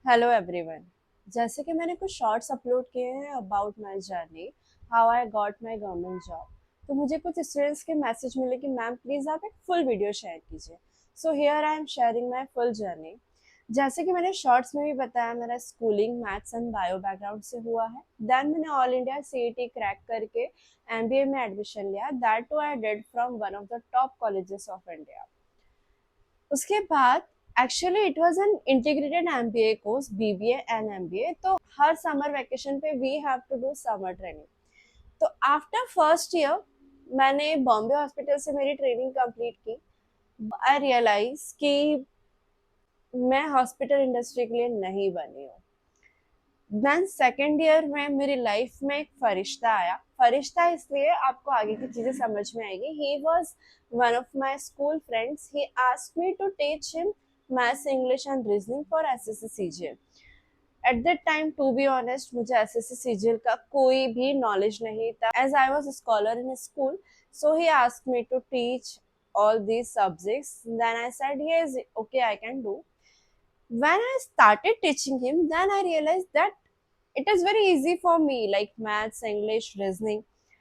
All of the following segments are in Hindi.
Hello everyone. जैसे कि मैंने कुछ शॉर्ट्स अपलोड किए हैं about my journey, how I got my government job. तो मुझे कुछ स्टूडेंट्स के मैसेज मिले कि मैम प्लीज़ आप एक फुल वीडियो शेयर कीजिए। So here I am sharing my full journey. जैसे कि मैंने शॉर्ट्स में भी बताया, मेरा schooling maths and bio background से हुआ है। देन मैंने ऑल इंडिया सीईटी क्रैक करके एमबीए में एडमिशन लिया, that too I did from one of the top colleges of India. उसके बाद actually it was an integrated MBA course, BBA and MBA. तो हर समर वेकेशन पे we have to do summer training. तो आफ्टर फर्स्ट ईयर मैंने बॉम्बे हॉस्पिटल से मेरी ट्रेनिंग कंप्लीट की। आई रियलाइज कि मैं हॉस्पिटल इंडस्ट्री के लिए नहीं बनी हूँ। देन सेकेंड ईयर में मेरी लाइफ में एक फरिश्ता आया। फरिश्ता इसलिए, आपको आगे की चीजें समझ में आएगी। He was one of my school friends. He asked me to teach him maths, English and reasoning for SSC CGL. At that time to be honest, मुझे एसएससी सीजीएल का कोई भी नॉलेज नहीं था, as I was scholar in school. So he asked me to teach all these subjects. Then I said yes, okay, I can do. When I started teaching him, then I realized that it is very easy for me, like maths, English, reasoning.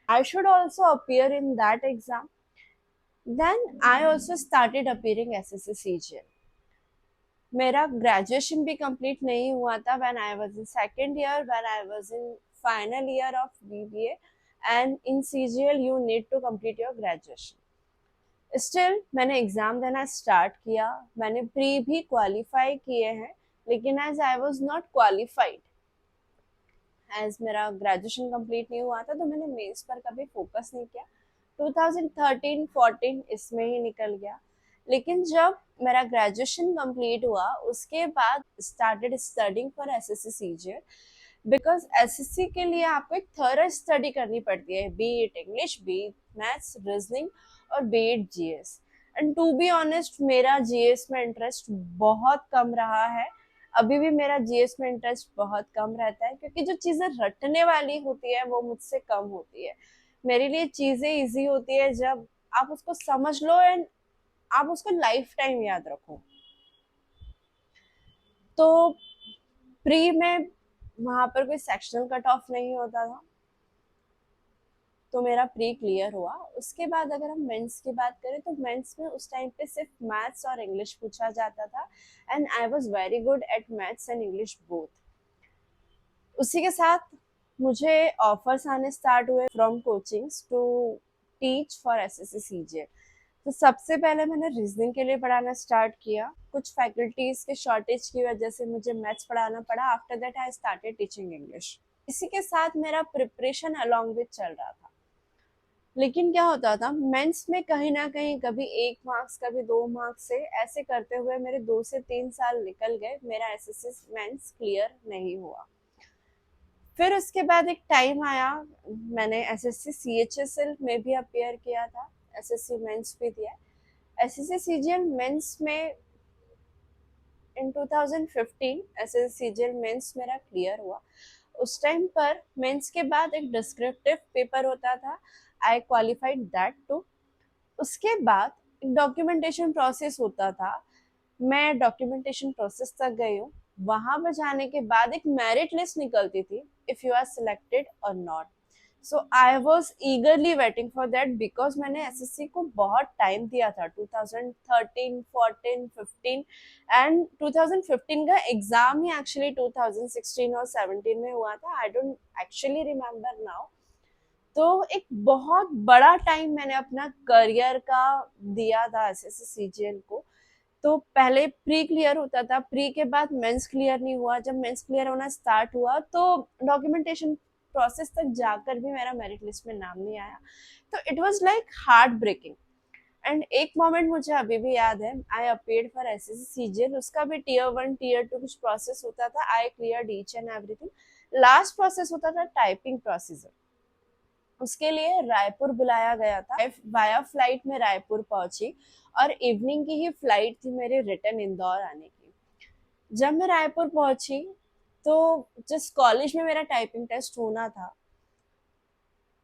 I should also appear in that exam. Then I also started appearing SSC CGL. मेरा ग्रेजुएशन भी कंप्लीट नहीं हुआ था when I was in second year, when I was in final year of BBA. And in CGL you need to complete your graduation. Still मैंने एग्जाम देना स्टार्ट किया। मैंने प्री भी क्वालिफाई किए हैं, लेकिन as I was not qualified, as मेरा ग्रेजुएशन कंप्लीट नहीं हुआ था, तो मैंने मेंस पर कभी फोकस नहीं किया। 2013-14 इसमें ही निकल गया। लेकिन जब मेरा ग्रेजुएशन कंप्लीट हुआ, उसके बाद started studying for SSC CGL. Because SSC के लिए आपको एक थॉरो स्टडी करनी पड़ती है, be it English, be it maths, reasoning, और be it GS. And to be honest, मेरा जीएस में इंटरेस्ट बहुत कम रहा है। अभी भी मेरा जीएस में इंटरेस्ट बहुत कम रहता है, क्योंकि जो चीजें रटने वाली होती है वो मुझसे कम होती है। मेरे लिए चीजें इजी होती है जब आप उसको समझ लो एंड आप उसको लाइफ टाइम याद रखो। तो प्री में वहां पर कोई सेक्शनल कट ऑफ नहीं होता था, तो मेरा प्री क्लियर हुआ। उसके बाद अगर हम मेंस की बात करें, तो मेंस में उस टाइम पे सिर्फ मैथ्स और इंग्लिश पूछा जाता था, and I was very good at maths and English both. उसी के साथ मुझे ऑफर्स आने स्टार्ट हुए from coachings to teach for SSC CGL. तो सबसे पहले मैंने रीजनिंग के लिए पढ़ाना स्टार्ट किया। कुछ फैकल्टीज के शॉर्टेज की वजह से मुझे मैथ्स पढ़ाना पड़ा। After that I started teaching English. इसी के साथ मेरा प्रिपरेशन अलॉन्ग विद चल रहा था। लेकिन क्या होता था, मेंस में कहीं ना कहीं कभी 1 मार्क्स कभी 2 मार्क्स से ऐसे करते हुए मेरे 2 से 3 साल निकल गए। मेरा एसएससी मेंस क्लियर नहीं हुआ। फिर उसके बाद एक टाइम आया, मैंने एसएससी सीएचएसएल में भी अपियर किया था, एसएससी मेंस भी दिया। एसएससी सीजीएल मेंस में इन 2015 एसएससी सीजीएल मेंस मेरा क्लियर हुआ। उस टाइम पर मेंस के बाद एक डिस्क्रिप्टिव पेपर होता था, आई क्वालिफाइड दैट टू। उसके बाद एक डॉक्यूमेंटेशन प्रोसेस होता था। मैं डॉक्यूमेंटेशन प्रोसेस तक गई हूँ। वहां पर जाने के बाद एक मेरिट लिस्ट निकलती थी, इफ यू आर सिलेक्टेड और not. So I was ईगरली waiting for that, because मैंने एसएससी को बहुत टाइम दिया था, 2013, 14, 15। एंड 2015 का एग्जाम ही एक्चुअली 2016 और 17 में हुआ था। I don't actually remember now. तो एक बहुत बड़ा टाइम मैंने अपना करियर का दिया था एसएससी सीजीएल को। तो पहले प्री क्लियर होता था, प्री के बाद मेंस क्लियर नहीं हुआ। जब मेंस क्लियर होना स्टार्ट हुआ, तो डॉक्यूमेंटेशन प्रोसेस तक जाकर भी मेरा मेरिट लिस्ट में नाम नहीं आया। तो it was like heart breaking. And एक मोमेंट मुझे अभी भी याद है, I appeared for SSC CGL. उसका भी टियर 1 टियर 2 कुछ प्रोसेस होता था। आई cleared each and everything. Last process होता था टाइपिंग प्रोसीजर। उसके लिए रायपुर बुलाया गया था। वाया फ्लाइट में रायपुर पहुंची, और इवनिंग की ही फ्लाइट थी मेरे रिटर्न इंदौर आने की। जब मैं रायपुर पहुंची, तो जिस कॉलेज में मेरा टाइपिंग टेस्ट होना था,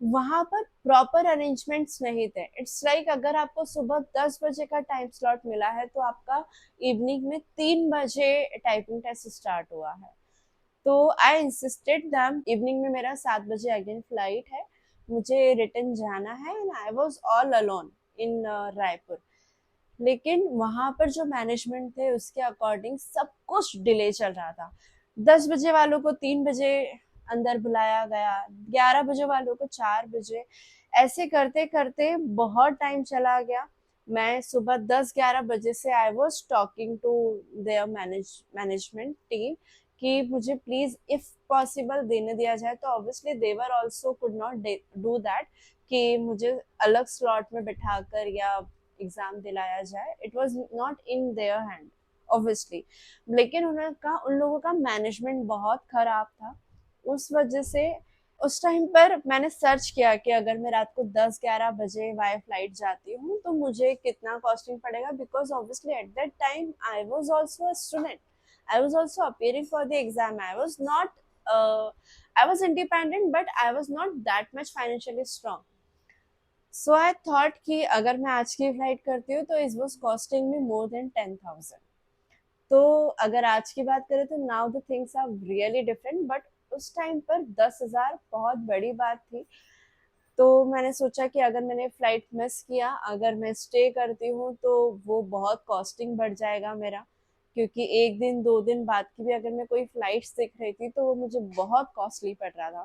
वहां पर प्रॉपर अरेंजमेंट्स नहीं थे। इट्स लाइक अगर आपको सुबह 10 बजे का टाइम स्लॉट मिला है तो आपका इवनिंग में 3 बजे टाइपिंग टेस्ट स्टार्ट हुआ है। तो आई इंसिस्टेड दैम, इवनिंग में मेरा 7 बजे अगेन फ्लाइट है, मुझे रिटर्न जाना है, and I was all alone in Raipur. लेकिन वहां पर जो मैनेजमेंट थे उसके अकॉर्डिंग सब कुछ डिले चल रहा था। 10 बजे वालों को 3 बजे अंदर बुलाया गया, 11 बजे वालों को 4 बजे, ऐसे करते करते बहुत टाइम चला गया। मैं सुबह 10-11 बजे से I was talking to their management team कि मुझे प्लीज इफ पॉसिबल देने दिया जाए। तो obviously they also could not do that कि मुझे अलग स्लॉट में बिठाकर या एग्जाम दिलाया जाए। It was not in their hand obviously. लेकिन उन लोगों का मैनेजमेंट बहुत खराब था। उस वजह से उस टाइम पर मैंने सर्च किया कि अगर मैं रात को 10-11 बजे वाई फ्लाइट जाती हूँ तो मुझे कितना कॉस्टिंग पड़ेगा, because obviously eight that time I was also a student, I was also appearing for the exam. I was independent, but I was not that much financially strong. So I thought कि अगर मैं आज की फ्लाइट करती हूँ तो it was costing me more than 10,000। तो अगर आज की बात करें तो now the things are really different, but उस टाइम पर 10,000 बहुत बड़ी बात थी। तो मैंने सोचा कि अगर मैंने फ्लाइट मिस किया, अगर मैं स्टे करती हूँ तो वो बहुत कॉस्टिंग बढ़ जाएगा मेरा, क्योंकि एक दिन 2 दिन बाद की भी अगर मैं कोई फ्लाइट्स देख रही थी तो वो मुझे बहुत कॉस्टली पड़ रहा था।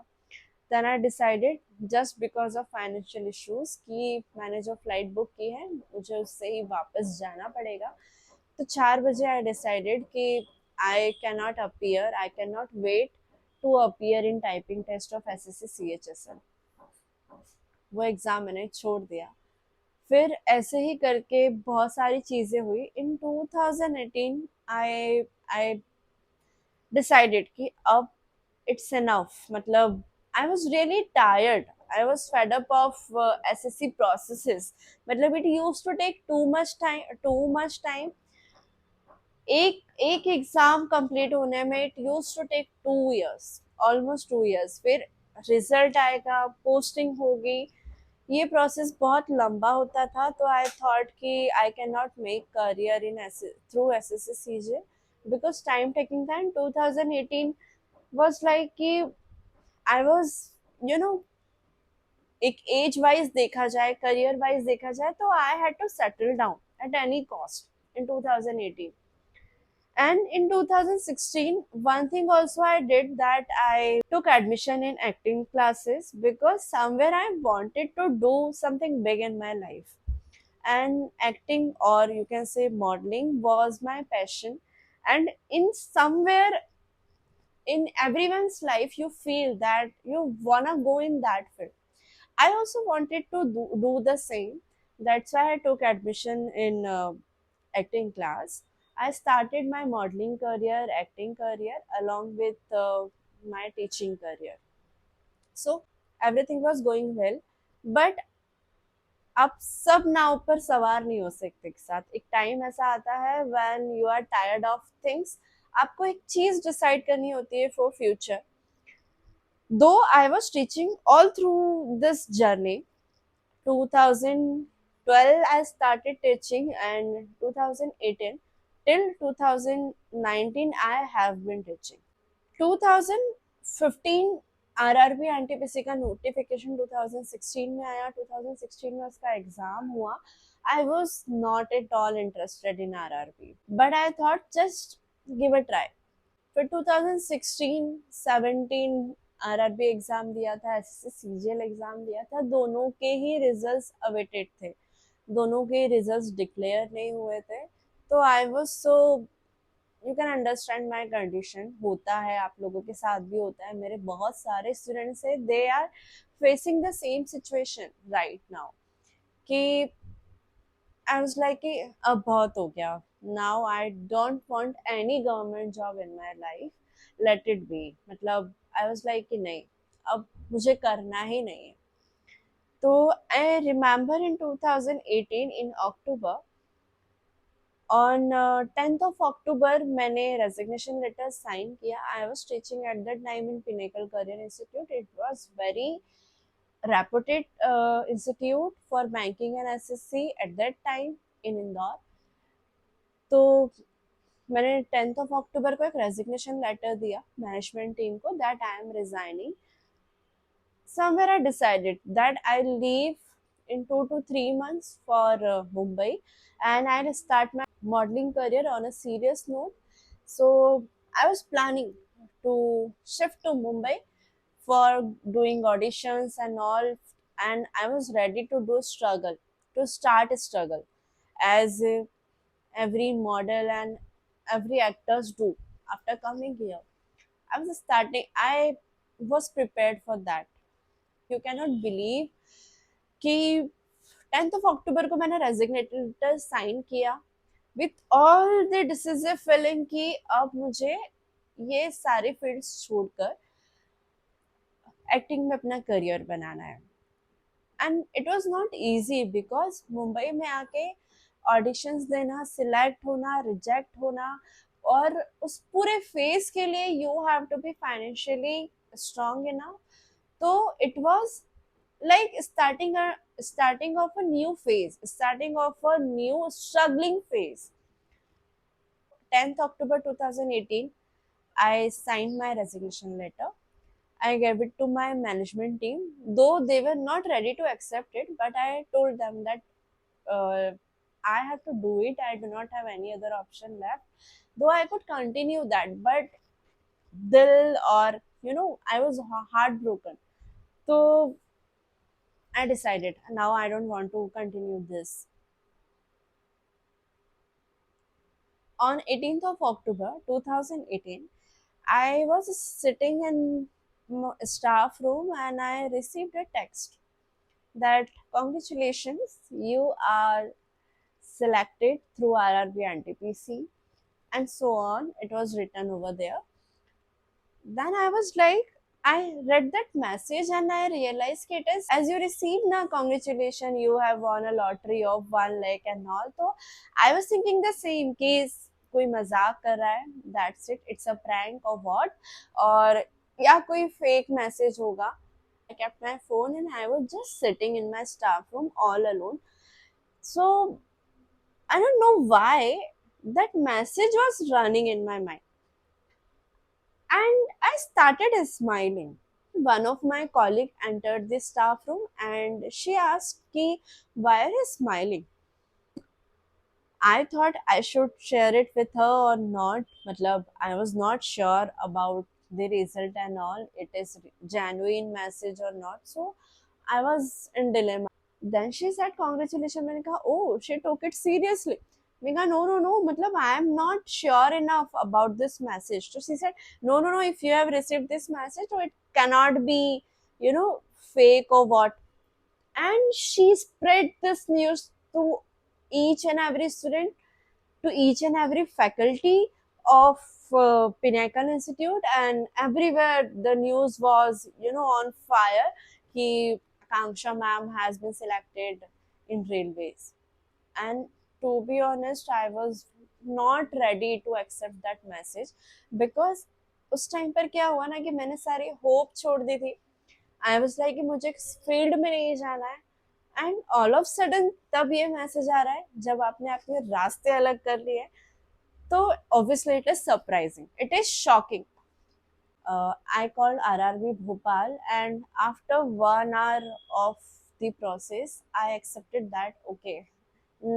Then I decided, just because of financial issues, कि मैंने जो फ्लाइट बुक की है मुझे उससे ही वापस जाना पड़ेगा। तो 4 बजे आई डिसाइडेड कि I can not appear, I can not wait to appear in typing test of SSC CHSL। वो एग्ज़ाम मैंने छोड़ दिया। फिर ऐसे ही करके बहुत सारी चीज़ें हुई। इन 2018 आई आई डिसाइडेड कि अब इट्स इनफ, मतलब I was really tired, I was fed up of SSC processes. मतलब it used to take too much time. एक एक एग्जाम कंप्लीट होने में it used to take 2 years, almost 2 years. फिर रिजल्ट आएगा, पोस्टिंग होगी, ये प्रोसेस बहुत लंबा होता था। तो आई थॉट कि I can not make career in through SSC CJ, because time taking था। एंड 2018 वाज लाइक कि आई वाज, यू नो, एक एज वाइज देखा जाए, करियर वाइज देखा जाए, तो I had to settle down at any cost in 2018। And in 2016, one thing also I did, that I took admission in acting classes because somewhere I wanted to do something big in my life. And acting, or you can say modeling, was my passion. And in somewhere in everyone's life, you feel that you wanna go in that field. I also wanted to do the same. That's why I took admission in acting class. I started my modeling career, acting career, along with my teaching career. So everything was going well, but आप सब नाव पर सवार नहीं हो सकते एक साथ। एक टाइम ऐसा आता है when you are tired of things. आपको एक चीज डिसाइड करनी होती है फॉर फ्यूचर। दो I was teaching all through this journey, 2012 I started teaching, and 2018 till 2019 I have been teaching. 2015 RRB NTPC का नोटिफिकेशन 2016 में आया, 2016 में उसका एग्जाम हुआ। I was not at all interested in RRB, but I thought just give a try. फिर 2016-17 RRB एग्जाम दिया था, SSC CGL एग्जाम दिया था। दोनों के ही रिजल्ट्स अवेटेड थे, दोनों के रिजल्ट्स डिक्लेयर नहीं हुए थे। तो I was so, you can understand my condition. होता है, आप लोगों के साथ भी होता है, मेरे बहुत सारे स्टूडेंट्स है, they are facing the same situation right now, कि आई वाज लाइक कि अब बहुत हो गया, now I don't want any government job in my life, let it be. मतलब आई वाज लाइक कि नहीं, अब मुझे करना ही नहीं है। तो I remember in 2018 in October, on 10th of October मैंने रेजिग्नेशन लेटर साइन किया। I was teaching eight that time in pinnacle career institute. It was very reputed institute for banking and SSC at that time in Indore. तो मैंने 10th of October को एक रेजिग्नेशन लेटर दिया मैनेजमेंट टीम को that I am resigning. Somewhere I decided that I'll leave in 2 to 3 months for Mumbai, and I'll start my modeling career on a serious note. So I was planning to shift to Mumbai for doing auditions and all, and I was ready to do struggle, to start a struggle, as every model and every actors do after coming here. I was prepared for that. You cannot believe कि 10th of October को मैंने रेजिग्नेटर साइन किया with all the decisive feeling कि अब मुझे ये सारे फील्ड्स छोड़कर एक्टिंग में अपना करियर बनाना है. And it was not easy because Mumbai में आके ऑडिशंस देना, सिलेक्ट होना, रिजेक्ट होना, और उस पूरे फेज के लिए you have to be financially strong enough. तो it was like starting of a new phase, starting of a new struggling phase. 10th October 2018, I signed my resignation letter. I gave it to my management team, though they were not ready to accept it, but I told them that I have to do it. I do not have any other option left. Though I could continue that, but dil, or I was heartbroken. So I decided now I don't want to continue this. On 18th of October 2018, I was sitting in staff room and I received a text that congratulations, you are selected through RRB NTPC, and so on. It was written over there. Then I was like, I read that message and I realized it is as you received now, congratulations, you have won a lottery of 1 lakh and all. So I was thinking the same case, कोई मजाक कर रहा है, that's it, it's a prank or what, और या कोई fake message होगा. I kept my phone and I was just sitting in my staff room all alone. So I don't know why that message was running in my mind. And I started smiling. One of my colleagues entered the staff room and she asked me, why are you smiling? I thought I should share it with her or not. Matlab, I was not sure about the result and all. It is genuine message or not. So I was in dilemma. Then she said, congratulations. मैंने कहा, oh, she took it seriously. मैंने कहा, no, मतलब I am not sure enough about this message. So she said, no, if you have received this message, so it cannot be, fake or what. And she spread this news to each and every student, to each and every faculty of Pinnacle Institute, and everywhere the news was, on fire. Ki Akanksha ma'am has been selected in railways. And to be honest, I was not ready to accept that message because उस टाइम पर क्या हुआ ना कि मैंने सारी होप छोड़ दी थी. आई वाज लाइक कि मुझे फील्ड में नहीं जाना है. एंड ऑल ऑफ सडन तब ये मैसेज आ रहा है जब आपने अपने रास्ते अलग कर लिए. तो obviously it is surprising, it is shocking. I called RRB Bhopal, and after 1 hour of the process, I accepted that okay,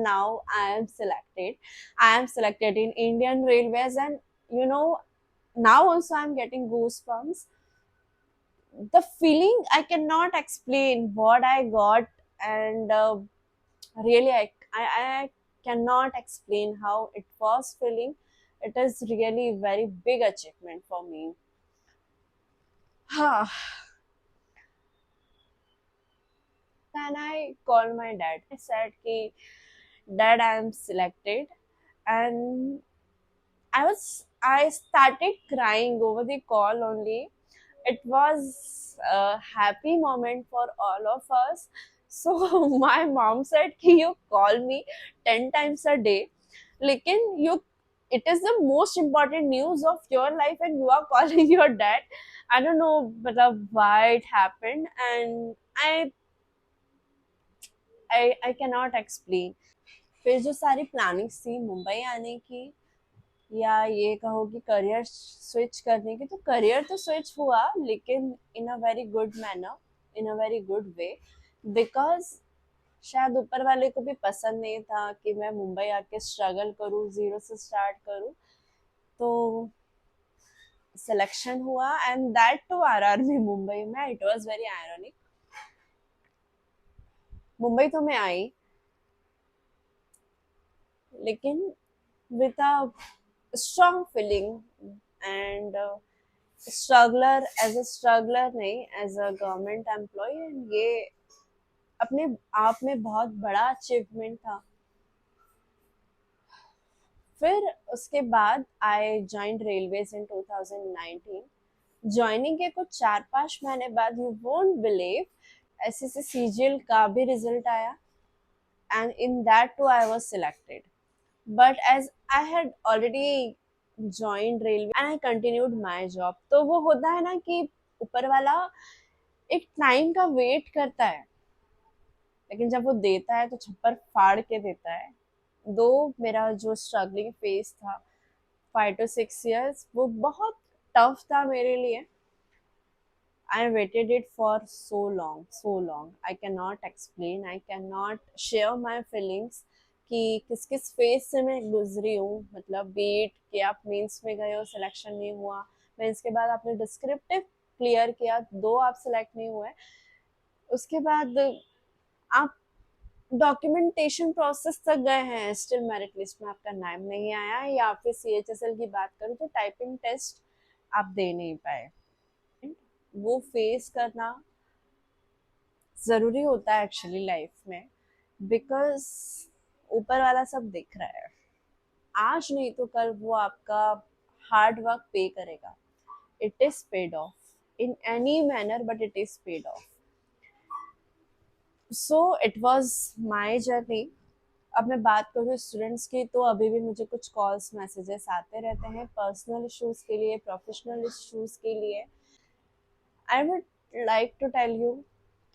now I am selected. I am selected in Indian Railways, and now also I'm getting goosebumps. The feeling I cannot explain what I got, and really I cannot explain how it was feeling. It is really a very big achievement for me. Then I called my dad. I said, "Ki, Dad, I am selected," and I started crying over the call only. It was a happy moment for all of us. So my mom said, "Ki you call me 10 times a day, lekin it is the most important news of your life and you are calling your dad." I don't know why it happened, and I I can not explain. फिर जो सारी प्लानिंग्स थी मुंबई आने की, या ये कहो कि करियर स्विच करने की, तो करियर तो स्विच हुआ, लेकिन in a very good manner, in a very good way. Because शायद ऊपर वाले को भी पसंद नहीं था कि मैं मुंबई आके स्ट्रगल करूँ, जीरो से स्टार्ट करूँ। तो सिलेक्शन हुआ, and that to RRB Mumbai में। It was very ironic. Mumbai तो मैं आई, लेकिन with a strong feeling, and struggler, as a struggler नहीं, as a government employ. And ये अपने आप में बहुत बड़ा अचीवमेंट था। फिर उसके बाद I joined railways in 2019। Joining के कुछ 4-5 महीने बाद, you won't believe, SSC CGL का भी रिजल्ट आया, and in that too I was selected. But as I had already joined railway and I continued my job, तो वो होता है ना कि ऊपर वाला एक टाइम का वेट करता है, लेकिन जब वो देता है तो छप्पर फाड़ के देता है। दो मेरा जो स्ट्रगलिंग फेज था 5 to 6 years, वो बहुत टफ था मेरे लिए। I waited it for so long, so long. I cannot explain, I cannot share my feelings कि किस किस फेज से मैं गुजरी हूँ। मतलब बीट कि आप मेंस में गए हो, सिलेक्शन नहीं हुआ, मेंस के बाद आपने डिस्क्रिप्टिव क्लियर किया, दो आप सिलेक्ट नहीं हुए, उसके बाद आप डॉक्यूमेंटेशन प्रोसेस तक गए हैं, स्टिल मेरिट लिस्ट में आपका नाम नहीं आया। या फिर सीएचएसएल की बात करूँ तो टाइपिंग टेस्ट आप दे नहीं पाए। वो फेस करना ज़रूरी होता है एक्चुअली लाइफ में, बिकॉज ऊपर वाला सब दिख रहा है। आज नहीं तो कल वो आपका हार्ड वर्क पे करेगा। It is paid of in any manner, but it is paid of. So it was my journey. अब मैं बात करूँ स्टूडेंट्स की, तो अभी भी मुझे कुछ कॉल्स मैसेजेस आते रहते हैं पर्सनल इश्यूज के लिए, प्रोफेशनल इश्यूज के लिए। I would like to tell you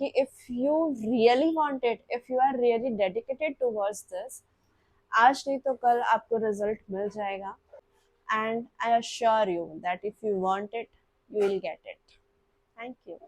कि if you really want it, if you are really dedicated towards this, आज नहीं तो कल आपको रिजल्ट मिल जाएगा। And I assure you that if you want it, you will get it. Thank you.